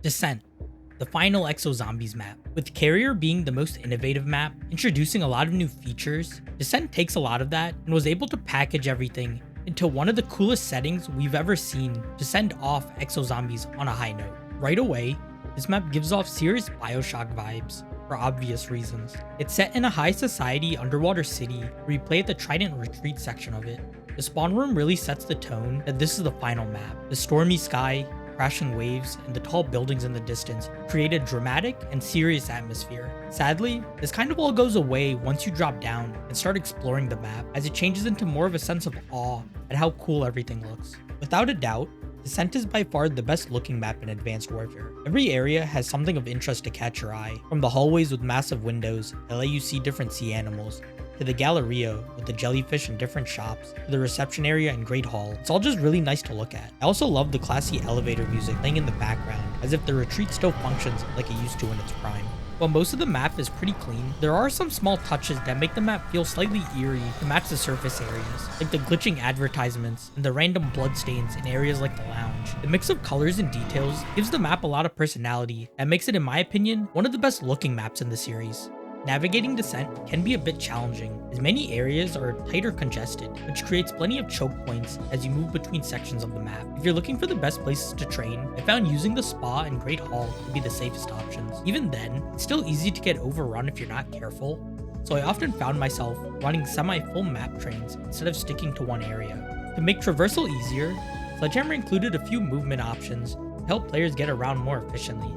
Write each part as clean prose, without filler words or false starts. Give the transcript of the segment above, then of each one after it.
Descent, the final Exo Zombies map. With Carrier being the most innovative map, introducing a lot of new features, Descent takes a lot of that and was able to package everything into one of the coolest settings we've ever seen to send off Exo Zombies on a high note. Right away, this map gives off serious Bioshock vibes for obvious reasons. It's set in a high society underwater city where you play at the Trident retreat section of it. The spawn room really sets the tone that this is the final map. The stormy sky, crashing waves, and the tall buildings in the distance create a dramatic and serious atmosphere. Sadly, this kind of all goes away once you drop down and start exploring the map, as it changes into more of a sense of awe at how cool everything looks. Without a doubt, Descent is by far the best looking map in Advanced Warfare. Every area has something of interest to catch your eye, from the hallways with massive windows that let you see different sea animals, to the Galleria with the jellyfish and different shops, to the reception area and Great Hall. It's all just really nice to look at. I also love the classy elevator music playing in the background, as if the retreat still functions like it used to in its prime. While most of the map is pretty clean, there are some small touches that make the map feel slightly eerie to match the surface areas, like the glitching advertisements and the random bloodstains in areas like the lounge. The mix of colors and details gives the map a lot of personality and makes it, in my opinion, one of the best looking maps in the series. Navigating Descent can be a bit challenging, as many areas are tight or congested, which creates plenty of choke points as you move between sections of the map. If you're looking for the best places to train, I found using the spa and Great Hall to be the safest options. Even then, it's still easy to get overrun if you're not careful, so I often found myself running semi-full map trains instead of sticking to one area. To make traversal easier, Sledgehammer included a few movement options to help players get around more efficiently.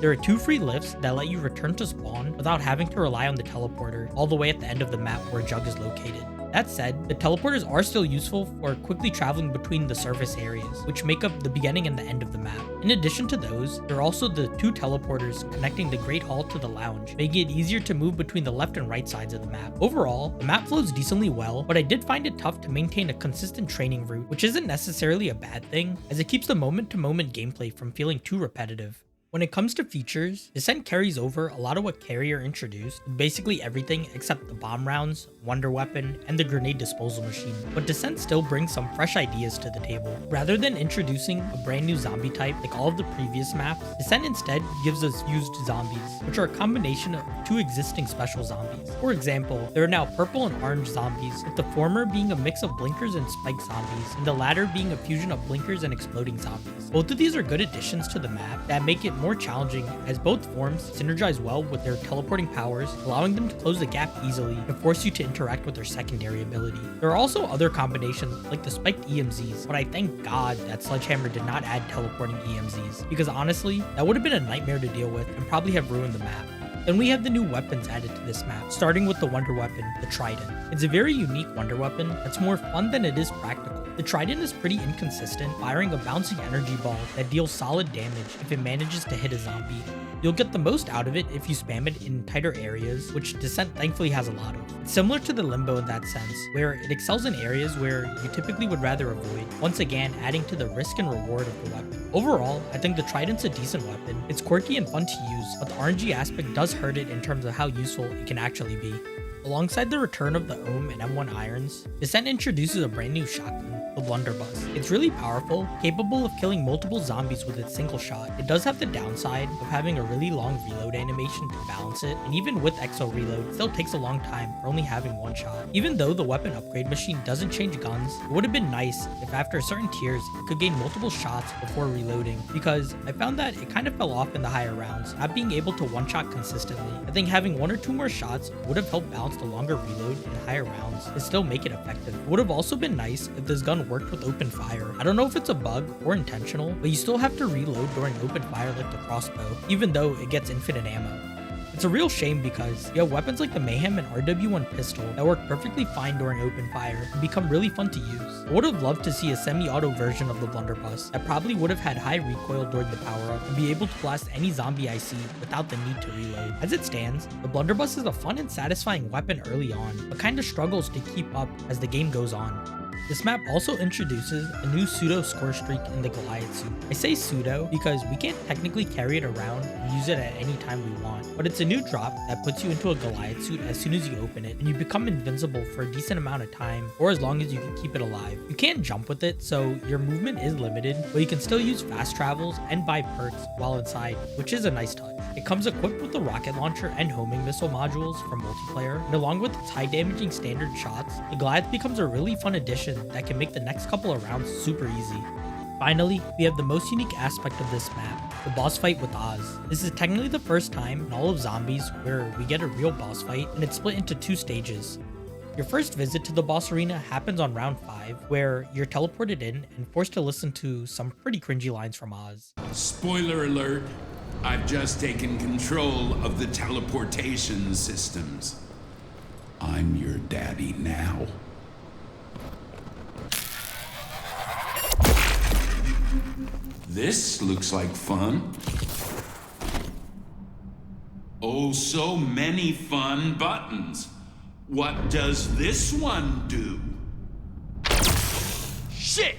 There are 2 free lifts that let you return to spawn without having to rely on the teleporter all the way at the end of the map where Jug is located. That said, the teleporters are still useful for quickly traveling between the surface areas, which make up the beginning and the end of the map. In addition to those, there are also the 2 teleporters connecting the Great Hall to the lounge, making it easier to move between the left and right sides of the map. Overall, the map flows decently well, but I did find it tough to maintain a consistent training route, which isn't necessarily a bad thing, as it keeps the moment-to-moment gameplay from feeling too repetitive. When it comes to features, Descent carries over a lot of what Carrier introduced, with basically everything except the bomb rounds, wonder weapon, and the grenade disposal machine, but Descent still brings some fresh ideas to the table. Rather than introducing a brand new zombie type like all of the previous maps, Descent instead gives us fused zombies, which are a combination of 2 existing special zombies. For example, there are now purple and orange zombies, with the former being a mix of blinkers and spike zombies, and the latter being a fusion of blinkers and exploding zombies. Both of these are good additions to the map that make it more challenging, as both forms synergize well with their teleporting powers, allowing them to close the gap easily and force you to interact with their secondary ability. There are also other combinations like the spiked EMZs, but I thank God that Sledgehammer did not add teleporting EMZs, because honestly, that would have been a nightmare to deal with and probably have ruined the map. Then we have the new weapons added to this map, starting with the wonder weapon, the Trident. It's a very unique wonder weapon that's more fun than it is practical. The Trident is pretty inconsistent, firing a bouncing energy ball that deals solid damage if it manages to hit a zombie. You'll get the most out of it if you spam it in tighter areas, which Descent thankfully has a lot of. It's similar to the Limbo in that sense, where it excels in areas where you typically would rather avoid, once again adding to the risk and reward of the weapon. Overall, I think the Trident's a decent weapon. It's quirky and fun to use, but the RNG aspect does hurt it in terms of how useful it can actually be. Alongside the return of the Ohm and M1 irons, Descent introduces a brand new shotgun, the Blunderbuss. It's really powerful, capable of killing multiple zombies with its single shot. It does have the downside of having a really long reload animation to balance it, and even with exo reload, it still takes a long time for only having 1 shot. Even though the weapon upgrade machine doesn't change guns, it would have been nice if after certain tiers it could gain multiple shots before reloading, because I found that it kind of fell off in the higher rounds, not being able to one-shot consistently. I think having 1 or 2 more shots would have helped balance the longer reload in higher rounds and still make it effective. It would have also been nice if this gun worked with open fire. I don't know if it's a bug or intentional, but you still have to reload during open fire like the crossbow, even though it gets infinite ammo. It's a real shame because you have weapons like the Mayhem and RW1 pistol that work perfectly fine during open fire and become really fun to use. I would have loved to see a semi-auto version of the Blunderbuss that probably would have had high recoil during the power-up and be able to blast any zombie I see without the need to reload. As it stands, the Blunderbuss is a fun and satisfying weapon early on, but kinda struggles to keep up as the game goes on. This map also introduces a new pseudo score streak in the Goliath Suit. I say pseudo because we can't technically carry it around and use it at any time we want, but it's a new drop that puts you into a Goliath Suit as soon as you open it, and you become invincible for a decent amount of time, or as long as you can keep it alive. You can't jump with it, so your movement is limited, but you can still use fast travels and buy perks while inside, which is a nice touch. It comes equipped with the rocket launcher and homing missile modules for multiplayer, and along with its high damaging standard shots, the Goliath becomes a really fun addition that can make the next couple of rounds super easy. Finally, we have the most unique aspect of this map, the boss fight with Oz. This is technically the first time in all of Zombies where we get a real boss fight, and it's split into 2 stages. Your first visit to the boss arena happens on round 5, where you're teleported in and forced to listen to some pretty cringy lines from Oz. Spoiler alert, I've just taken control of the teleportation systems. I'm your daddy now. This looks like fun. Oh, so many fun buttons. What does this one do? Shit!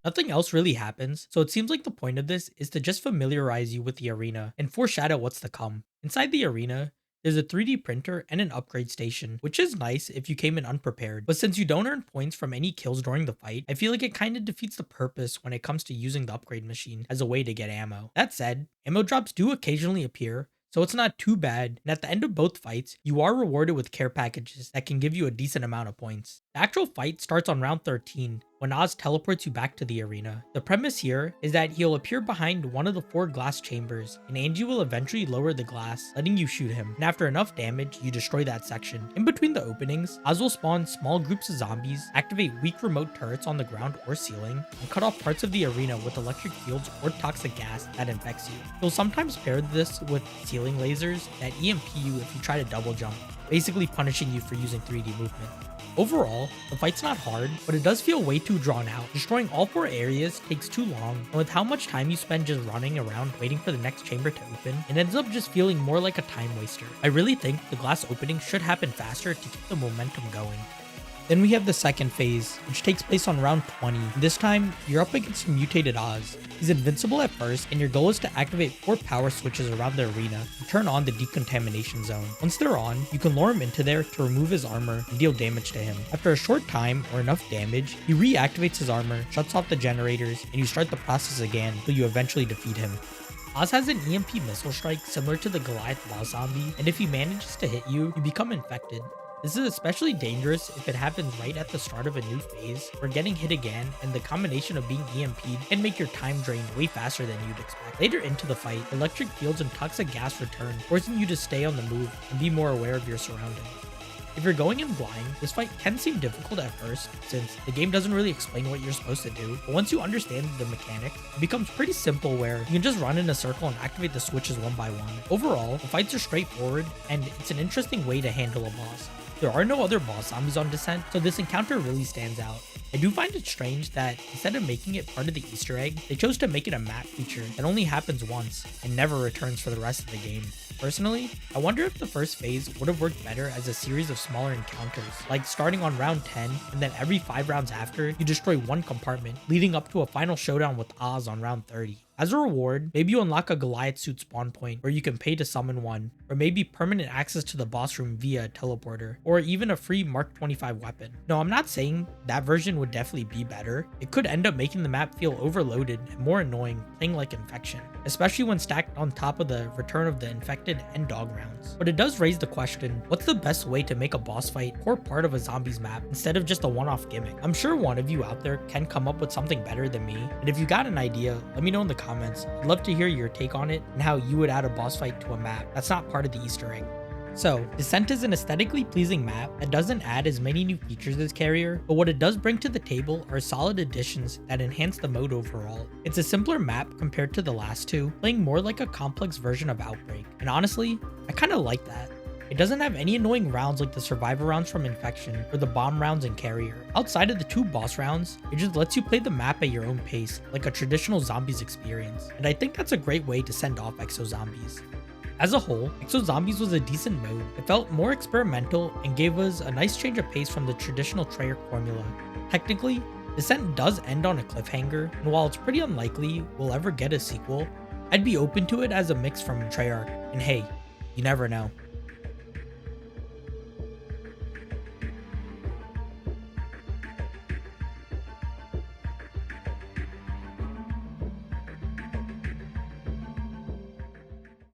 Nothing else really happens, so it seems like the point of this is to just familiarize you with the arena and foreshadow what's to come. Inside the arena, there's a 3D printer and an upgrade station, which is nice if you came in unprepared, but since you don't earn points from any kills during the fight, I feel like it kinda defeats the purpose when it comes to using the upgrade machine as a way to get ammo. That said, ammo drops do occasionally appear, so it's not too bad, and at the end of both fights, you are rewarded with care packages that can give you a decent amount of points. The actual fight starts on round 13, when Oz teleports you back to the arena. The premise here is that he'll appear behind one of the 4 glass chambers, and Angie will eventually lower the glass, letting you shoot him, and after enough damage, you destroy that section. In between the openings, Oz will spawn small groups of zombies, activate weak remote turrets on the ground or ceiling, and cut off parts of the arena with electric fields or toxic gas that infects you. You'll sometimes pair this with ceiling lasers that EMP you if you try to double jump, basically punishing you for using 3D movement. Overall, the fight's not hard, but it does feel way too drawn out. Destroying all 4 areas takes too long, and with how much time you spend just running around waiting for the next chamber to open, it ends up just feeling more like a time waster. I really think the glass opening should happen faster to keep the momentum going. Then we have the second phase, which takes place on round 20. This time, you're up against mutated Oz. He's invincible at first, and your goal is to activate 4 power switches around the arena to turn on the decontamination zone. Once they're on, you can lure him into there to remove his armor and deal damage to him. After a short time or enough damage, he reactivates his armor, shuts off the generators, and you start the process again until you eventually defeat him. Oz has an EMP missile strike similar to the Goliath boss zombie, and if he manages to hit you, you become infected. This is especially dangerous if it happens right at the start of a new phase, where getting hit again and the combination of being EMP'd can make your time drain way faster than you'd expect. Later into the fight, electric fields and toxic gas return, forcing you to stay on the move and be more aware of your surroundings. If you're going in blind, this fight can seem difficult at first, since the game doesn't really explain what you're supposed to do, but once you understand the mechanic, it becomes pretty simple where you can just run in a circle and activate the switches one by one. Overall, the fights are straightforward, and it's an interesting way to handle a boss. There are no other boss zombies on Descent, so this encounter really stands out. I do find it strange that instead of making it part of the Easter egg, they chose to make it a map feature that only happens once and never returns for the rest of the game. Personally, I wonder if the first phase would have worked better as a series of smaller encounters, like starting on round 10 and then every 5 rounds after, you destroy one compartment, leading up to a final showdown with Oz on round 30. As a reward, maybe you unlock a Goliath Suit spawn point where you can pay to summon one, or maybe permanent access to the boss room via a teleporter, or even a free Mark 25 weapon. No, I'm not saying that version would definitely be better. It could end up making the map feel overloaded and more annoying, playing like Infection, especially when stacked on top of the Return of the Infected and Dog rounds. But it does raise the question, what's the best way to make a boss fight core part of a zombies map instead of just a one-off gimmick? I'm sure one of you out there can come up with something better than me, and if you got an idea, let me know in the comments. I'd love to hear your take on it and how you would add a boss fight to a map that's not part of the Easter egg. So, Descent is an aesthetically pleasing map that doesn't add as many new features as Carrier, but what it does bring to the table are solid additions that enhance the mode overall. It's a simpler map compared to the last two, playing more like a complex version of Outbreak, and honestly, I kinda like that. It doesn't have any annoying rounds like the Survivor rounds from Infection or the bomb rounds in Carrier. Outside of the 2 boss rounds, it just lets you play the map at your own pace, like a traditional zombies experience, and I think that's a great way to send off Exo Zombies. As a whole, Exo Zombies was a decent mode. It felt more experimental and gave us a nice change of pace from the traditional Treyarch formula. Technically, Descent does end on a cliffhanger, and while it's pretty unlikely we'll ever get a sequel, I'd be open to it as a mix from Treyarch, and hey, you never know.